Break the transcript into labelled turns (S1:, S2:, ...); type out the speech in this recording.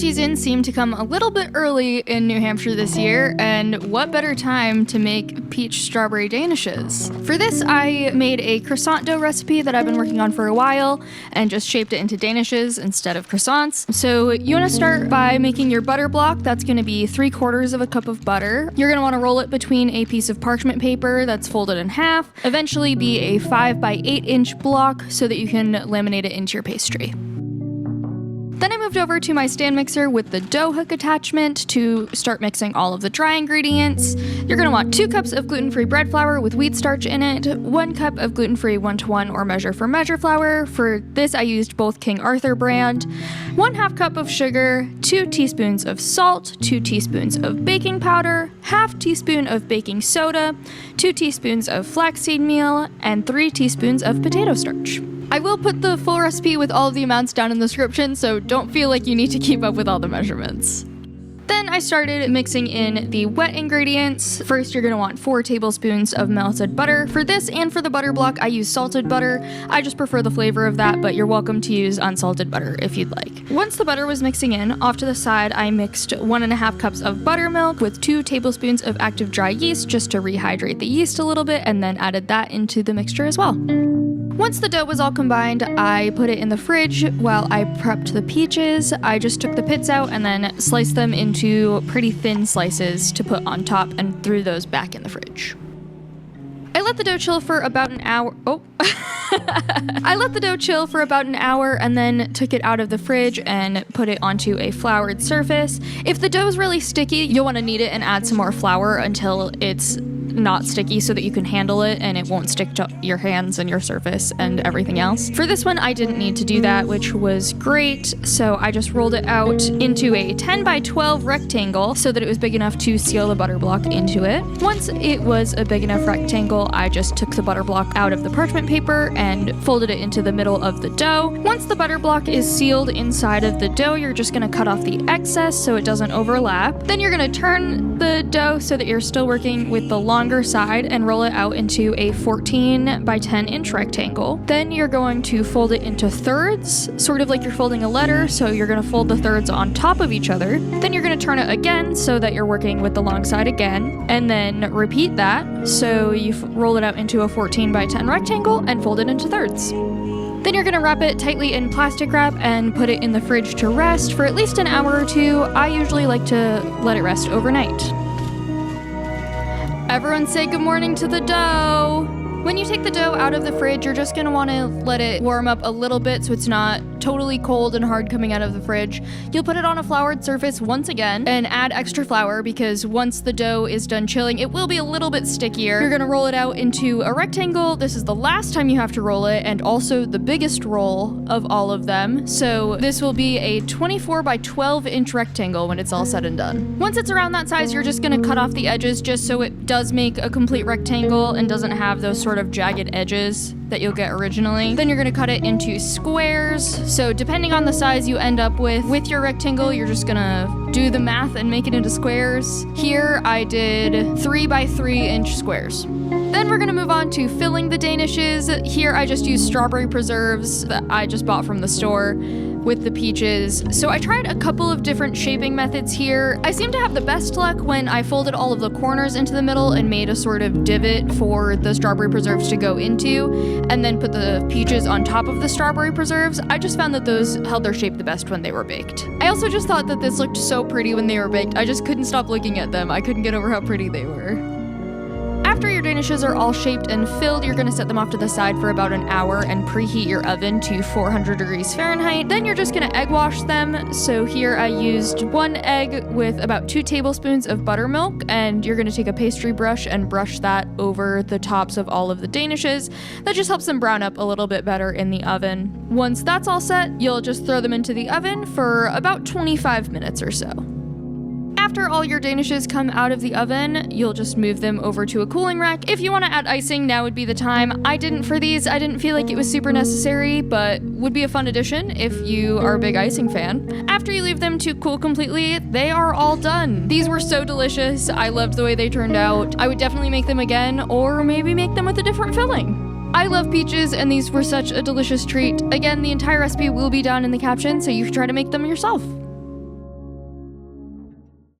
S1: season seemed to come a little bit early in New Hampshire this year, and what better time to make peach strawberry Danishes? For this, I made a croissant dough recipe that I've been working on for a while and just shaped it into Danishes instead of croissants. So you want to start by making your butter block. That's going to be 3/4 of a cup of butter. You're going to want to roll it between a piece of parchment paper that's folded in half, eventually be a 5 by 8 inch block so that you can laminate it into your pastry. Then I moved over to my stand mixer with the dough hook attachment to start mixing all of the dry ingredients. You're going to want 2 cups of gluten-free bread flour with wheat starch in it, 1 cup of gluten-free 1-to-1 or measure for measure flour. For this, I used both King Arthur brand. 1/2 cup of sugar, 2 teaspoons of salt, 2 teaspoons of baking powder, 1/2 teaspoon of baking soda, 2 teaspoons of flaxseed meal, and 3 teaspoons of potato starch. I will put the full recipe with all of the amounts down in the description, so don't feel like you need to keep up with all the measurements. Then I started mixing in the wet ingredients. First, you're going to want 4 tablespoons of melted butter. For this and for the butter block, I use salted butter. I just prefer the flavor of that, but you're welcome to use unsalted butter if you'd like. Once the butter was mixing in, off to the side, I mixed 1.5 cups of buttermilk with 2 tablespoons of active dry yeast just to rehydrate the yeast a little bit, and then added that into the mixture as well. Once the dough was all combined, I put it in the fridge while I prepped the peaches. I just took the pits out and then sliced them into pretty thin slices to put on top and threw those back in the fridge. I let the dough chill for about an hour. I let the dough chill for about an hour and then took it out of the fridge and put it onto a floured surface. If the dough is really sticky, you'll want to knead it and add some more flour until it's not sticky so that you can handle it and it won't stick to your hands and your surface and everything else. For this one, I didn't need to do that, which was great. So I just rolled it out into a 10 by 12 rectangle so that it was big enough to seal the butter block into it. Once it was a big enough rectangle, I just took the butter block out of the parchment paper and folded it into the middle of the dough. Once the butter block is sealed inside of the dough, you're just going to cut off the excess so it doesn't overlap. Then you're going to turn the dough so that you're still working with the longer side and roll it out into a 14 by 10 inch rectangle. Then you're going to fold it into thirds, sort of like you're folding a letter, so you're going to fold the thirds on top of each other. Then you're going to turn it again so that you're working with the long side again, and then repeat that so you roll it out into a 14 by 10 rectangle and fold it into thirds. Then you're going to wrap it tightly in plastic wrap and put it in the fridge to rest for at least an hour or 2. I usually like to let it rest overnight. Everyone say good morning to the dough. When you take the dough out of the fridge, you're just going to want to let it warm up a little bit so it's not totally cold and hard coming out of the fridge. You'll put it on a floured surface once again and add extra flour because once the dough is done chilling, it will be a little bit stickier. You're going to roll it out into a rectangle. This is the last time you have to roll it and also the biggest roll of all of them. So this will be a 24 by 12 inch rectangle when it's all said and done. Once it's around that size, you're just going to cut off the edges just so it does make a complete rectangle and doesn't have those sort of jagged edges that you'll get originally. Then you're going to cut it into squares. So depending on the size you end up with your rectangle, you're just going to do the math and make it into squares. Here I did 3 by 3 inch squares. Then we're going to move on to filling the Danishes. Here I just used strawberry preserves that I just bought from the store with the peaches. So I tried a couple of different shaping methods here. I seem to have the best luck when I folded all of the corners into the middle and made a sort of divot for the strawberry preserves to go into, and then put the peaches on top of the strawberry preserves. I just found that those held their shape the best when they were baked. I also just thought that this looked so pretty when they were baked. I just couldn't stop looking at them. I couldn't get over how pretty they were. After your Danishes are all shaped and filled, you're going to set them off to the side for about an hour and preheat your oven to 400 degrees Fahrenheit. Then you're just going to egg wash them. So here I used 1 egg with about 2 tablespoons of buttermilk, and you're going to take a pastry brush and brush that over the tops of all of the Danishes. That just helps them brown up a little bit better in the oven. Once that's all set, you'll just throw them into the oven for about 25 minutes or so. After all your Danishes come out of the oven, you'll just move them over to a cooling rack. If you want to add icing, now would be the time. I didn't for these. I didn't feel like it was super necessary, but would be a fun addition if you are a big icing fan. After you leave them to cool completely, they are all done. These were so delicious. I loved the way they turned out. I would definitely make them again, or maybe make them with a different filling. I love peaches, and these were such a delicious treat. Again, the entire recipe will be down in the caption, so you can try to make them yourself.